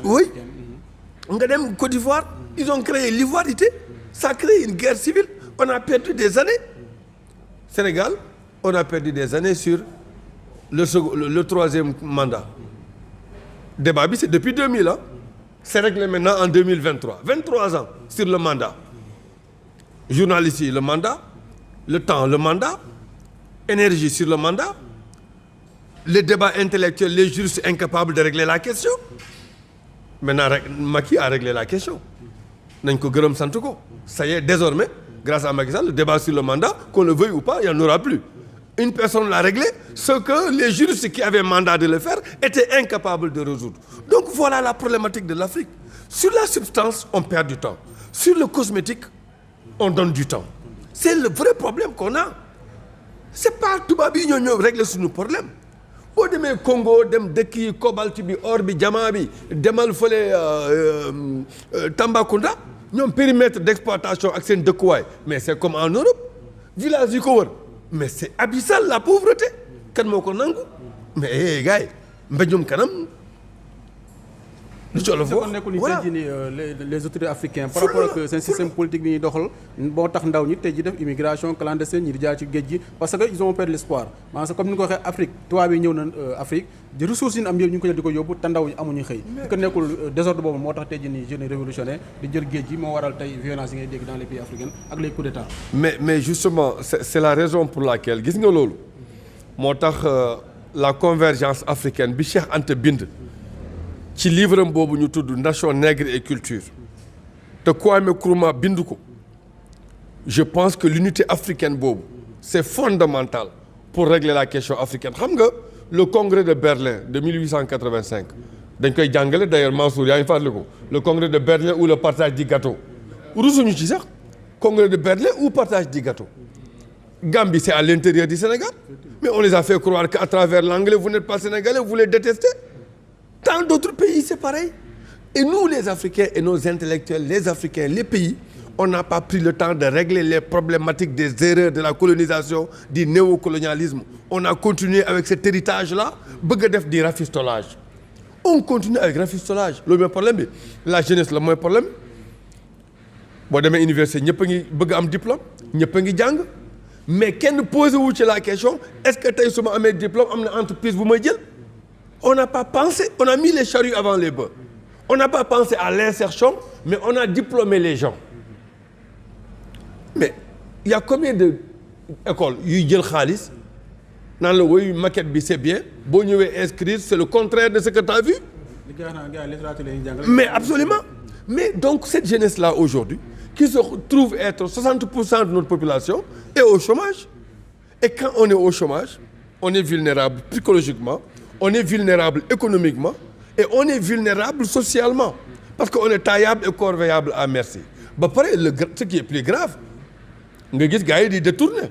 oui nga dem Côte d'Ivoire ils ont créé l'ivoirité ça a créé une guerre civile on a perdu des années Sénégal on a perdu des années sur le troisième mandat débat bi c'est depuis 2000 ans c'est réglé maintenant en 2023 23 ans sur le mandat journalistes yi le mandat le temps le mandat énergie sur le mandat les débats intellectuels les juristes incapables de régler la question maintenant rek Macky a réglé la question nañ ko gërëm sant ko ça y est désormais grâce à Macky Sall le débat sur le mandat qu'on le veuille ou pas il n'y en aura plus une personne l'a réglé ce que les juristes qui avaient mandat de le faire étaient incapables de résoudre donc voilà la problématique de l'Afrique sur la substance on perd du temps sur le cosmétique on donne du temps c'est le vrai problème qu'on a c'est pas tubaab yi ñoo ñëw régler suñu problème boo demee Congo dem dëkk yi cobalt bi or bi diamant bi demal fële Tambacounda ñoom périmètre d'exploitation ak seen dëkkuwaay mais c'est comme en Europe village yi ko wër mais c'est abyssal la pauvreté kan moo ko nangu mais gars yi mbéjum kanam lu colo foofu voilà les autorités africains par rapport ak seen système politique bi ñuy doxal boo tax ndaw ñi tey ji def immigration clandestine ñi di jaar ci géej gi parce que ils ont perdu l'espoir maanaam comme ni nga ko waxee Afrique tubaab yi ñëw na Afrique di ressources yi am yëpp ñu ngi ko jël di ko yóbbu te ndaw ñi amuñu xëy que nekkul désordre boobu moo tax tey ji nii jeunes révolutionnaires di jël géej gi moo waral tey violence yi ngay dégg dans les pays africains ak les coups d'état mais justement c'est la raison pour laquelle gis nga loolu moo tax la convergence africaine bi Cheikh Anta bind ci livre am boobu ñu tudd Nation nègre et culture te Kwame Nkrumah bind ko je pense que l'unité africaine boobu c'est fondamental pour régler la question africaine xam nga le congrès de Berlin de 1885 dañ koy jàngale d'ailleurs Mansour yaa ngi fàttali ko le congrès de Berlin ou le partage du gâteau rusuñu ci sax congrès de Berlin ou partage du gâteau Gambie, c'est à l'intérieur du Sénégal. Mais on les a fait croire qu'à travers l'anglais, vous n'êtes pas sénégalais, vous les détestez. Dans d'autres pays, c'est pareil. Et nous, les Africains et nos intellectuels, les Africains, les pays, on n'a pas pris le temps de régler les problématiques des erreurs de la colonisation, du néocolonialisme. On a continué avec cet héritage-là, du rafistolage. On continue avec rafistolage. Le même problème, la jeunesse, le même problème. Bon, demain, l'université, nous avons un diplôme, nous avons un diplôme. Mais qui ne pose la question, est-ce que tu as un diplôme, une entreprise, vous me dites? On n'a pas pensé, on a mis les charrues avant les bœufs. On n'a pas pensé à l'insertion, mais on a diplômé les gens. Mais il y a combien d'écoles qui ont khalis dans le oui, maquette, c'est bien. Bon, vous inscrire, c'est le contraire de ce que tu as vu. Mais absolument. Mais donc, cette jeunesse-là aujourd'hui, qui se trouve être 60% de notre population, est au chômage. Et quand on est au chômage, on est vulnérable psychologiquement, on est vulnérable économiquement, et on est vulnérable socialement. Parce qu'on est taillable et corvéable à merci. Bah, pareil, ce qui est plus grave, nga gis gars yi di détourner.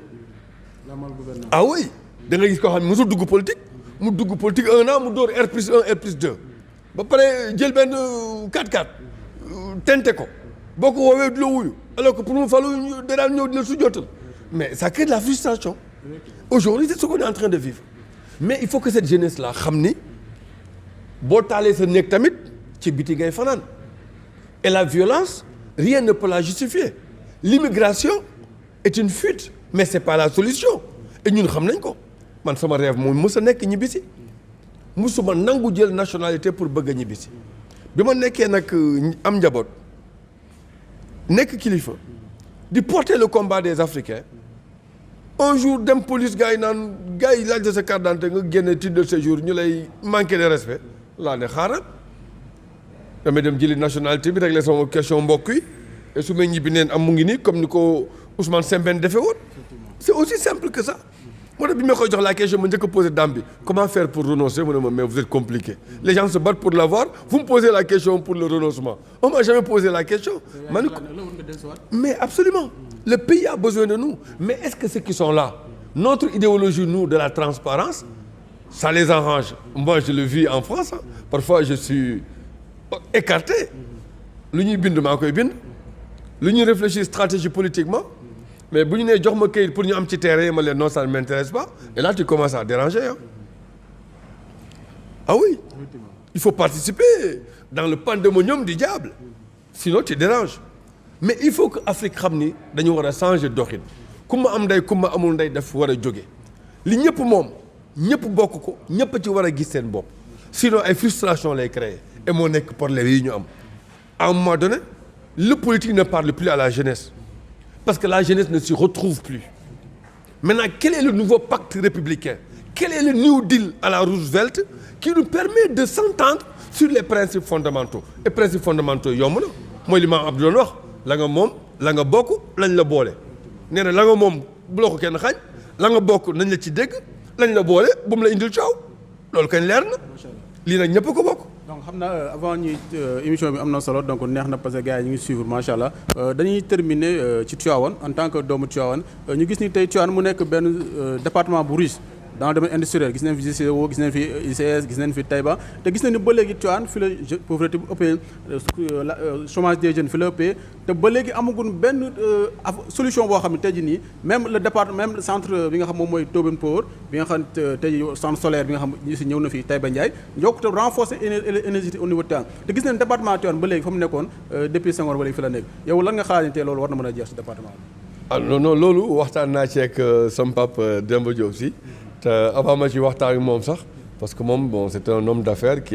Ah oui, da nga gis koo xam ne mosul dugg politique mu dugg politique 1 an mu door R+1 R+2 ba pare jël benn 4-4 tente ko boo ko woowee du la wuyu alors que pour mu falu da daan ñëw di la sujjootal. Mais ça crée de la frustration. Aujourd'hui, c'est ce qu'on est en train de vivre. Mais il faut que cette jeunesse-là xam ni boo taalee sa néeg tamit ci biti ngay fanaan. Et la violence, rien ne peut la justifier. L'immigration est une fuite, mais ce n'est pas la solution. Et nous le savons. Man sama rêve mooy mës a nekk ñibbisi musuma nangu jël nationalité pour bëgg a ñibbisi bi ma nekkee nag am njaboot nekk kilifa di porter le combat des Africains un jour dem police gars yi laaj de sa carte d'identité nga génne titre de séjour ñu lay manquer de respect laa ne xaaral damay dem jëli nationalité bi régler sama question mbokk yi et su ma ñibbi neen am mu ngi nii comme ni ko Ousmane Sembène defee woon c'est aussi simple que ça. Moi, je me pose la question, je me pose Dambi, comment faire pour renoncer? Mais vous êtes compliqué. Les gens se battent pour l'avoir, vous me posez la question pour le renoncement. On ne m'a jamais posé la question. Mais absolument, le pays a besoin de nous. Mais est-ce que ceux qui sont là, notre idéologie, nous, de la transparence, ça les arrange? Moi, je le vis en France, hein. Parfois je suis écarté. L'Union bind maa koy bind. L'Union réfléchit stratégie politiquement. Mais si nous avons un pour nous un petit terrain, non, ça ne m'intéresse pas. Et là, tu commences à déranger. Hein? Ah oui, il faut participer dans le pandémonium du diable. Sinon, tu déranges. Mais il faut que l'Afrique ramène, nous devons changer d'origine. Comment amday, comment amulday, il faut joguer. Li ñëpp mom, ñëpp bokk ko, ñëpp ci wara gis seen bopp. Sinon, ay frustration lay créer. Et mon nek problème yi ñu am. À un moment donné, le politique ne parle plus à la jeunesse. Parce que la jeunesse ne s'y retrouve plus. Maintenant, quel est le nouveau pacte républicain? Quel est le New Deal à la Roosevelt qui nous permet de s'entendre sur les principes fondamentaux? Les principes fondamentaux, yomb na mooy li ma Abdou doon wax la nga moom la nga bokk lañ la boole. Nee na la nga moom bu la ko kenn xañ la nga bokk nañ la ci dégg lañ la boole bu mu la indil coow loolu kañ leer na lii nag ñëpp ko bokk. donc xam naa avant ñuy émission bi am na solo donc neex na parce que gars yi ñu ngi suivre macha allah dañuy terminer ci Tivaouane en tant que doomu Tivaouane ñu gis ni tey Tivaouane mu nekk benn département bu riche dans le domaine industriel gis nañ fi GCO gis nañ fi ICS gis nañ fi Taïba te gis nañ ni ba léegi Tivaouane fi la pauvreté bu ëppee chômage des jeunes fi la ëppee te ba léegi amaguñ benn solution boo xam ne tey jii nii même le département même le centre bi nga xam moom mooy Tobin Power bi nga xam tey jii centre solaire bi nga xam ñu si ñëw na fi Taïba Ndiaye ñoo ko renforcer énergie au niveau de Tivaouane te gis nañ département Tivaouane ba léegi fa mu nekkoon depuis Senghor ba léegi fi la nekk yow lan nga xalaat tey loolu war na mën a jeex si département bi. ah non loolu waxtaan naa ci ak sama papa Demba Diop si. Avant ma ci waxtaan ak moom sax parce que moom bon c'est un homme d'affaires qui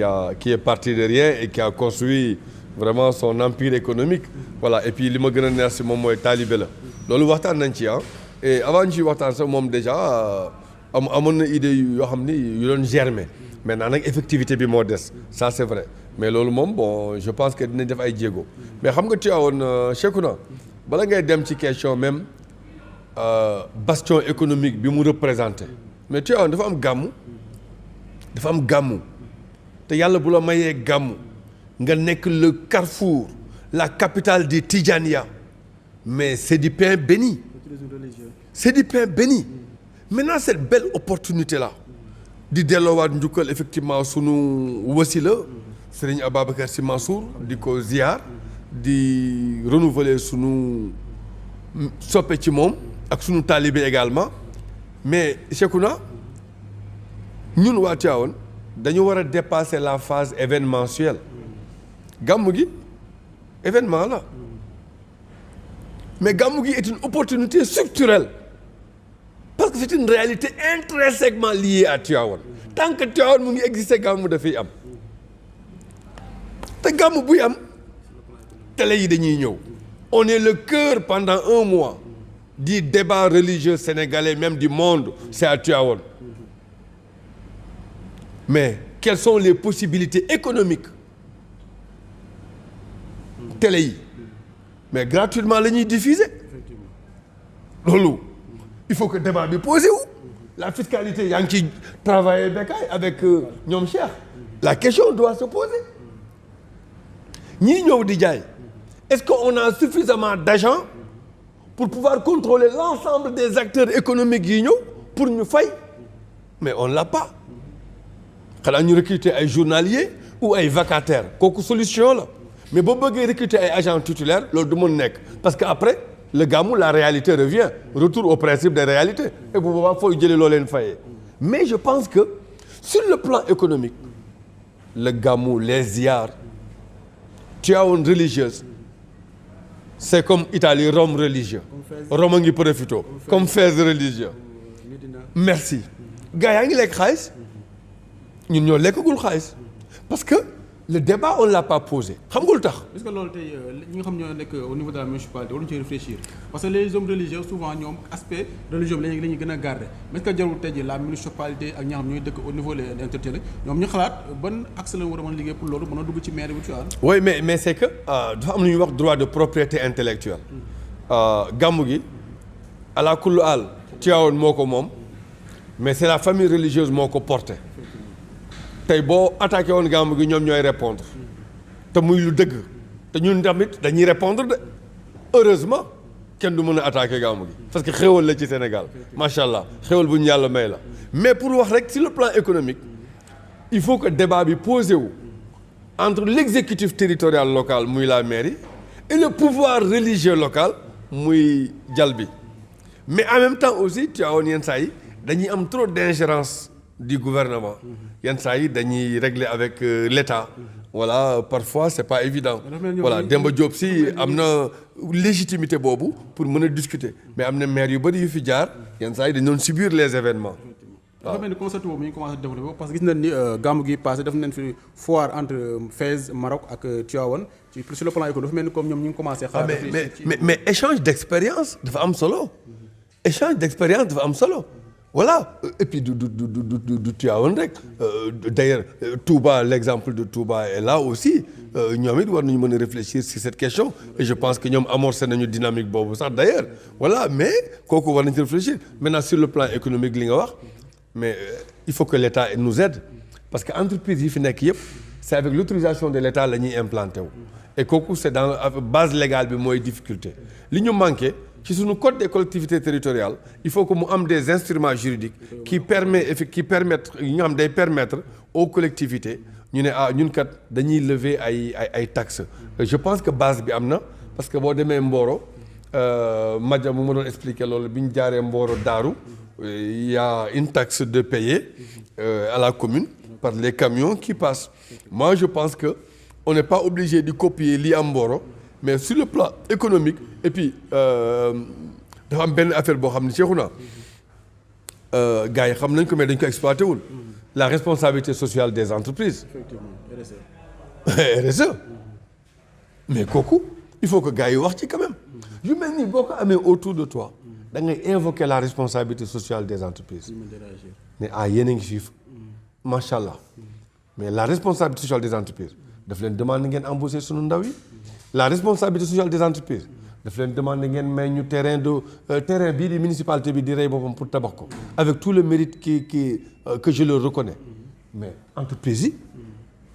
est parti de rien et qui a construit vraiment son empire économique voilà et puis li ma gën a neex si moom mooy taalibe la loolu waxtaan nañ ci ah et avant ñu ci waxtaan sax moom déjà amoon na idée yoo xam ni yu doon germer maintenant nag effectivité bi moo des ça c'est vrai mais loolu moom bon je pense que dinañ def ay jéego mais xam nga Tivaouane Cheikhouna bala ngay dem ci question même bastion économique bi mu représenté mais Tivaouane dafa am gàmmu te yàlla bu la mayee gàmmu nga nekk le carrefour la capitale des Tidjaniya mais c'est du pain béni c'est du pain béni. Maintenant cette belle opportunité là di delloowaat njukkal effectivement sunu wasila Serigne Ababacar Sy Mansour di ko ziar di renouveler sunu soppe ci moom ak sunu taalibe également mais Cheikhouna ñun waa Tivaouane dañu war a dépasser la phase événementielle gàmmu gi événement la mais gàmmu gi est une opportunité structurelle parce que c'est une réalité intrinsèquement liée à Tivaouane tant que Tivaouane mu ngi exister gàmmu dafay am te gàmmu buy am télé yi dañuy ñëw on est le cœur pendant un mois du débat religieux sénégalais même du monde c'est à Tivaouane mais quelles sont les possibilités économiques télé yi mais gratuitement la ñuy diffuser loolu il faut que débat bi posé wu la fiscalité yaa ngi ciy travailler Bécaye avec ñoom Cheikh la question doit se poser ñii ñëw di jaay est-ce qu'on a suffisamment d'argent pour pouvoir contrôler l'ensemble des acteurs économiques yi ñëw pour ñu fay mais on l'a pas xanaa ñu recruter ay journaliers ou ay vacataires kooku solution la mais boo bëggee recruter ay agents titulaires loolu du mën nekk parce que après le gàmmu la réalité revient retour au principe des réalités et bu boobaa fooy jëlee loo leen fayee mais je pense que sur le plan économique le gàmmu les ziar Tivaouane religieuse c'est comme Italie Rome religieux Rome a ngi profito comme Fès religieux merci gars yaa ngi lekk xaalis ñun ñoo lekkagul xaalis parce que le débat on l'a pas posé xam nga lu tax. est-ce que loolu tey ñi nga xam ñoo nekk au niveau de la municipalité waruñu ci réfléchir parce que les hommes religieux souvent ñoom aspect religieux bi la ñuy gën a garder mais est-ce que jarul tey jii la municipalité ak ñi nga xam ñooy dëkk au niveau des intellectuels ñoom ñu xalaat ban axe la war a mën a liggéey pour loolu mën a dugg ci maire bi tu vois. oui mais c'est que dafa am lu ñuy wax droit de propriété intellectuelle gàmmu gi ala kullu àll Tivaouane moo ko moom mais c'est la famille religieuse moo ko porté. tey boo attaqué woon gàmmu gi ñoom ñooy répondre te muy lu dëgg te ñun tamit dañuy répondre de heureusement kenn du mën a attaqué gàmmu gi parce que xéwal la ci Sénégal macha allah xéwal bu ñu yàlla may la mais pour wax rek sur le plan économique il faut que débat bi posé wu entre l'exécutif territorial local muy la mairie et le pouvoir religieux local muy jal bi mais en même temps aussi Tivaouane yenn saa yi dañuy am trop d'ingérence du gouvernement yenn saa yi dañuy régler avec l'État voilà parfois c'est pas évident voilà Demba Diop si am na légitimité boobu pour mën a discuter mais am na maire yu bëri yu fi jaar yenn saa yi dañu doon subir les événements dafa mel ni concept boobu ñu commencé développer parce que gis nañ ni gàmmu gi passé def nañ fi foire entre Fès Maroc ak Tivaouane ci sur le plan économique dafa mel ni comme ñoom ñu ngi commencé xaar mais échange d'expérience dafa am solo échange d'expérience dafa am solo voilà et puis du Tivaouane rek d'ailleurs Touba l'exemple de Touba est là aussi ñoom it war nañu mën a réfléchir sur cette question et je pense que ñoom amorcé nañu dynamique boobu sax d'ailleurs voilà mais kooku war nañu ci réfléchir maintenant sur le plan économique li nga wax mais il faut que l'État nous aide parce que entreprise yi fi nekk yëpp c'est avec l'autorisation de l'État la ñuy implanté wu et kooku c'est dans base légale bi mooy difficulté li ñu manqué ci suñu code des collectivités territoriales il faut que mu am des instruments juridiques qui permettent yi nga xam day permettre aux collectivités ñu ne ñun kat dañuy lever ay taxes je pense que base bi am na parce que boo demee Mboro Madja mu ma doon expliquer loolu bi ñu jaaree Mboro Daaru il y a une taxe de payer à la commune par les camions qui passent moi je pense que on n'est pas obligé de copier lii am Mboro mais sur le plan économique et puis dafa am benn affaire boo xam ne Cheikhouna gars yi xam nañ ko mais dañ ko exploité wul la responsabilité sociale des entreprises RSE mais kooku il faut que gars yi wax ci quand même yu mel nii boo ko amee autour de toi da ngay invoquer la responsabilité sociale des entreprises mais yéen a ngi fii macha allah mais la responsabilité sociale des entreprises daf leen demande ngeen embaucher sunu ndaw yi la responsabilité sociale des entreprises daf leen demande ngeen may ñu terrain bii di municipalité bi di rey boppam pour tabax ko avec tout le mérite que je leur reconnais mais entreprise yi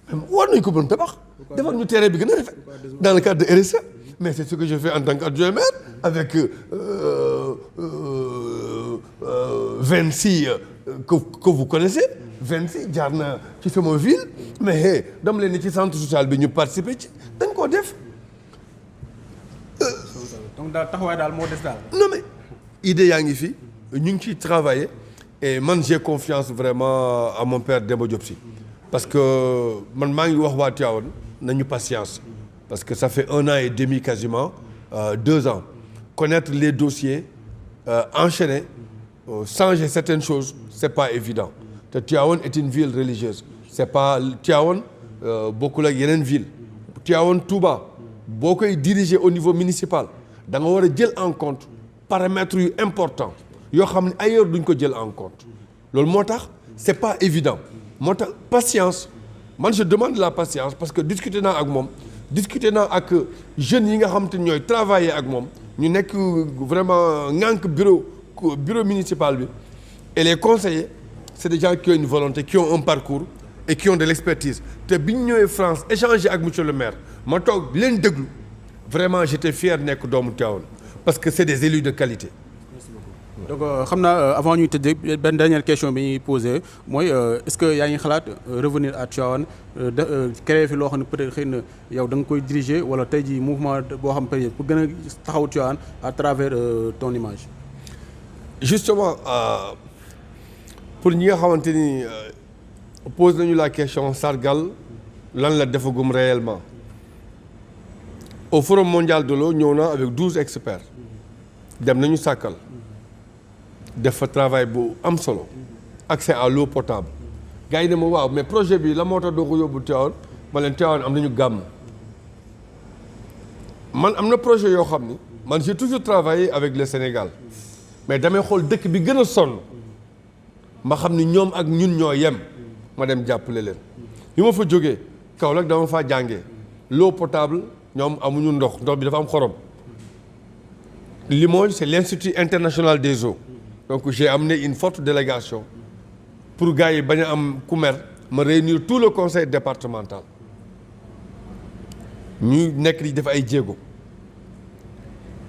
même war nañu ko mën tabax defar ñu terrain bi gën a rafet dans le cadre de RSE mais c'est ce que je fais en tant qu'adjoint maire avec Vinci que vous connaissez. Vinci jaar na ci sama ville mais dama leen ni ci centre social bi ñu participer ci dañ koo def. donc daal taxawaay daal moo des daal. non mais idée yaa ngi fi ñu ngi ciy travailler et man j'ai confiance vraiment à mon père Demba Diop Sy parce que man maa ngi wax waa Tivaouane nañu patience parce que ça fait 1 an et demi quasiment 2 ans connaître les dossiers enchaîner changer certaines choses c'est pas évident te Tivaouane est une ville religieuse c'est pas Tivaouane bokkul ak yeneen ville Tivaouane Touba boo koy diriger au niveau municipal da nga war a jël en compte paramètres yu important yoo xam ne ailleurs duñ ko jël en compte loolu moo tax c'est pas évident moo tax patience man je demande la patience parce que discuter naa ak moom discuter naa ak jeunes yi nga xam te ñooy travailler ak moom ñu nekk vraiment ŋànk bureau municipal bi et les conseillers c'est des gens qui ont une volonté qui ont un parcours et qui ont de l'expertise te bi ñu ñëwee France échanger ak monsieur le maire ma toog leen déglu vraiment j'étais fier nekk doomu Tivaouane parce que c'est des élus de qualité. donc xam naa avant ñuy tëjee benn dernière question bi ñuy posé mooy est-ce que yaa ngi xalaat revenir à Tivaouane créer fi loo xam ne peut-être xëy na yow da nga koy diriger wala tey jii mouvement boo xam peut-être pour gën a taxaw Tivaouane à travers ton image. justement pour ñi nga xamante ni pose nañu la question sargal lan la defagum réellement au forum mondial de l'eau ñëw na avec 12 experts dem nañu sàkkal def fa travail bu am solo accès à l'eau potable gars yi ne ma waaw mais projet bi la moo tax doo ko yóbbu Tivaouane ma leen Tivaouane am nañu gàmm man am na projet yoo xam ni man j'ai toujours travaillé avec le Sénégal mais damay xool dëkk bi gën a sonn ma xam ni ñoom ak ñun ñoo yem ma dem jàppale leen bi ma fa jógee Kaolack dama faa jàngee l'eau potable ñoom amuñu ndox bi dafa am xorom Limoges c'est l'Institut international des eaux donc j'ai amené une forte délégation pour gars yi bañ a am ku mer ma réunir tout le conseil départemental ñu nekk di def ay jéego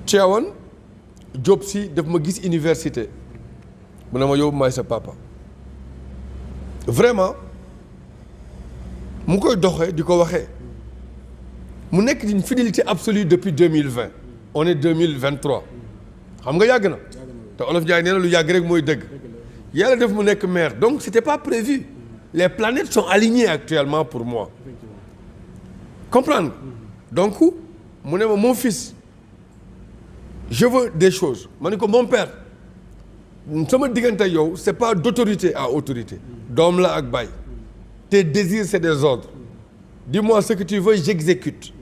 Tivaouane Diop Sy daf ma gis université mu ne ma yóbbu maay sa papa vraiment mu koy doxee di ko waxee mu nekk d'une fidélité absolue depuis 2020 on est 2023 xam nga yàgg na te Olof Ndiaye nee na lu yàgg rek mooy dëgg yàlla def mu nekk maire donc c'était pas prévu les planètes sont alignées actuellement pour moi comprendre donc mu ne ma mon fils je veux des choses ma ne ko mon père sama diggante yow c'est pas d'autorité à autorité doom la ak baay tes désirs c'est des ordres dis-moi ce que tu veux j'exécute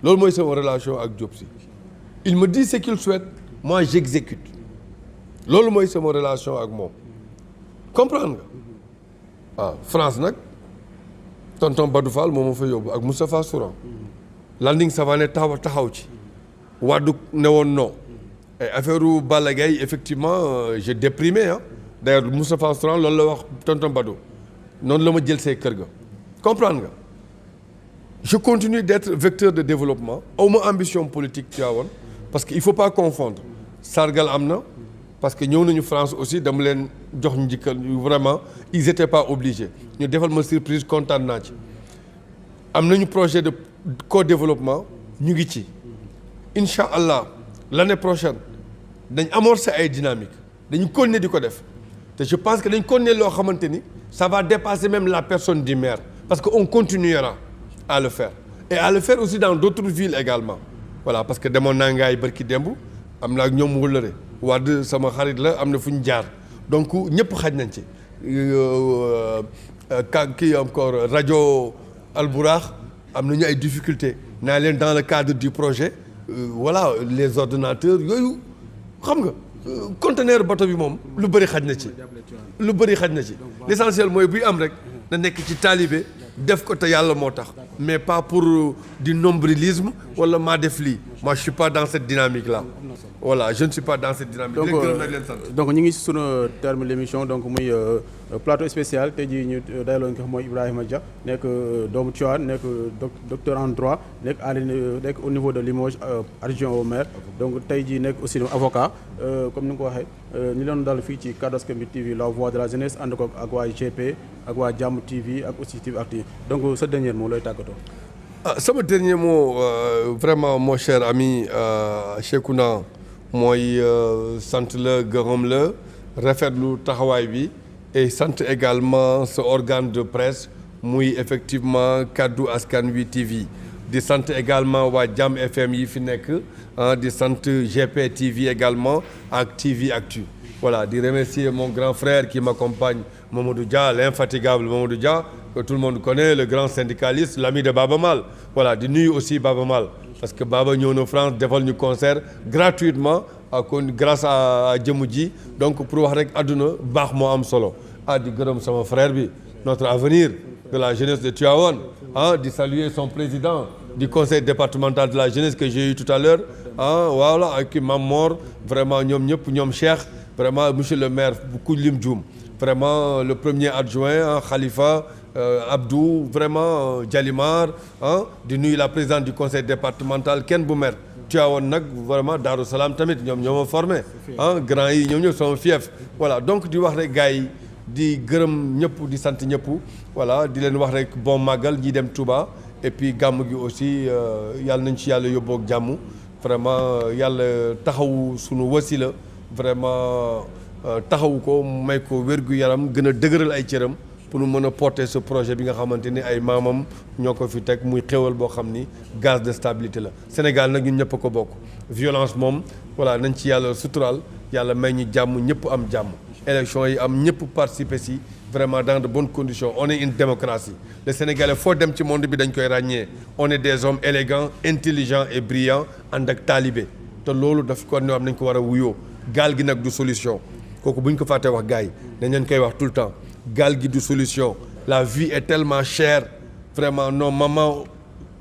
loolu mooy sama relation ak Diop Sy il me dit ce qu'il souhaite moi j'exécute loolu mooy sama relation ak moom comprendre nga waaw France nag tonton Badou Fall moom ma fa yóbbu ak Moustapha Souran Landing Savané taxaw ci Wade ne woon non et affaire u Balla Gaye effectivement j'ai déprimé ah d'ailleurs Moustapha Souran loolu la wax tonton Badou noonu la ma jël see kër ga comprendre nga je continue d'être vecteur de développement awma ambition politique Tivaouane parce que il faut pas confondre sargal am na parce que ñëw nañu France aussi dama leen jox njikkal vraiment ils étaient pas obligés ñu defal ma surprise kontaan naa ci am nañu projet de co-développement ñu ngi ci incha allah l'année prochaine dañ amorcer ay dynamique dañu continuer di ko def te je pense que dañ continuer loo xamante ni ça va dépasser même la personne du maire parce que on continuera à le faire et à le faire aussi dans d'autres villes également voilà parce que demoon naa ngaay barki démb am na ak ñoom wëllëre Wade sama xarit la am na fu ñu jaar donc ñëpp xaj nañ ci kii encore rajo Albourakh am nañu ay difficultés naa leen dans le cadre du projet voilà les ordinateurs yooyu xam nga conteneur bateau bi moom lu bëri xaj na ci lu bëri xaj na ci l'essentiel mooy buy am rek na nekk ci taalibe def ko te yàlla moo tax mais pas pour du nombrilisme wala maa def lii moi je suis pas dans cette dynamique là voilà je ne suis pas dans cette dynamique. donc ñu ngi si sunu terme l'émission donc muy plateau spécial tey jii ñu dayaloon nga xam mooy Ibrahima Dia nekk doomu Tivaouane nekk docteur en droit nekk au niveau de Limoges adjoint au maire donc tey jii nekk aussi avocat comme ni nga ko waxee ñu doon dal fii ci Kaddu Askan Wi TV la voix de la jeunesse ànd ko ak waa GP ak waa Jàmm TV ak aussi TVactu donc sa dernier mot looy tàggatoo. Sama dernier mot vraiment mon cher ami Cheikhouna mooy sant la gërëm la rafetlu taxawaay bi et sant également ce organe de presse muy effectivement Kaddu Askan Wi TV di sant également waa Jàmm FM yi fi nekk di sant GP TV également ak TVactu voilà di remercier mon grand frère qui m'accompagne Mamadou Dia l'infatigable Mamadou Dia que tout le monde connaît le grand syndicaliste l'ami de Baba Mal voilà di nuyu aussi Baba Mal parce que Baba ñëw na France defal ñu concert gratuitement grâce à jëmu ji donc pour wax rek àdduna baax moo am solo di gërëm sama frère bi notre avenir de la jeunesse de Tivaouane di saluer son président du conseil départemental de la jeunesse que j'ai eu tout à l'heure voilà ak Mam Mor vraiment ñoom ñëpp ñoom Cheikh vraiment monsieur le maire bu Koulim Dioum vraiment le premier adjoint Khalifa Abdou vraiment Djalimar di nuyu la présidente du conseil départemental kenn bu maire Tivaouane nag vraiment Darou Salam tamit ñoom ñoo ma formé grand yi ñoom ñëpp sama fief voilà donc di wax rek gars yi di gërëm ñëpp di sant ñëpp voilà di leen wax rek bon màggal ñi dem Touba et puis gàmm gi aussi yàlla nañ ci yàlla yóbboog jàmm vraiment yàlla taxawu sunu wasila vraiment taxawu ko may ko wér-gu-yaram gën a dëgëral ay cëram pour nu mën a porter ce projet bi nga xamante ni ay maamam ñoo ko fi teg muy xéwal boo xam ni gaz de stabilité la Sénégal nag ñun ñëpp a ko bokk violence moom voilà nañ ci yàlla suturaal yàlla may ñu jàmm ñëpp am jàmm élection yi am ñëpp participer si vraiment dans de bonnes conditions on est une démocratie les Sénégalais foo dem ci monde bi dañ koy ràññee on est des hommes élégants intelligents et brillants ànd ak talibé te loolu daf ko ne am nañ ko war a wuyoo gaal gi nag du solution kooku bu ñu ko fàttee wax gars yi dañ leen koy wax tout le temps gaal gi du solution la vie est tellement chère vraiment nos mamans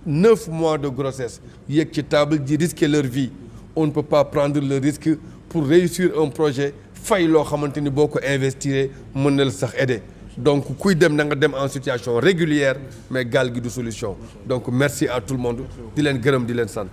9 mois de grossesse yéeg ci table ji risquer leur vie on ne peut pas prendre le risque pour réussir un projet fay loo xamante ni boo ko investir mën na la sax aider donc kuy dem na nga dem en situation régulière mais gaal gi du solution donc merci à tout le monde di leen gërëm di leen sant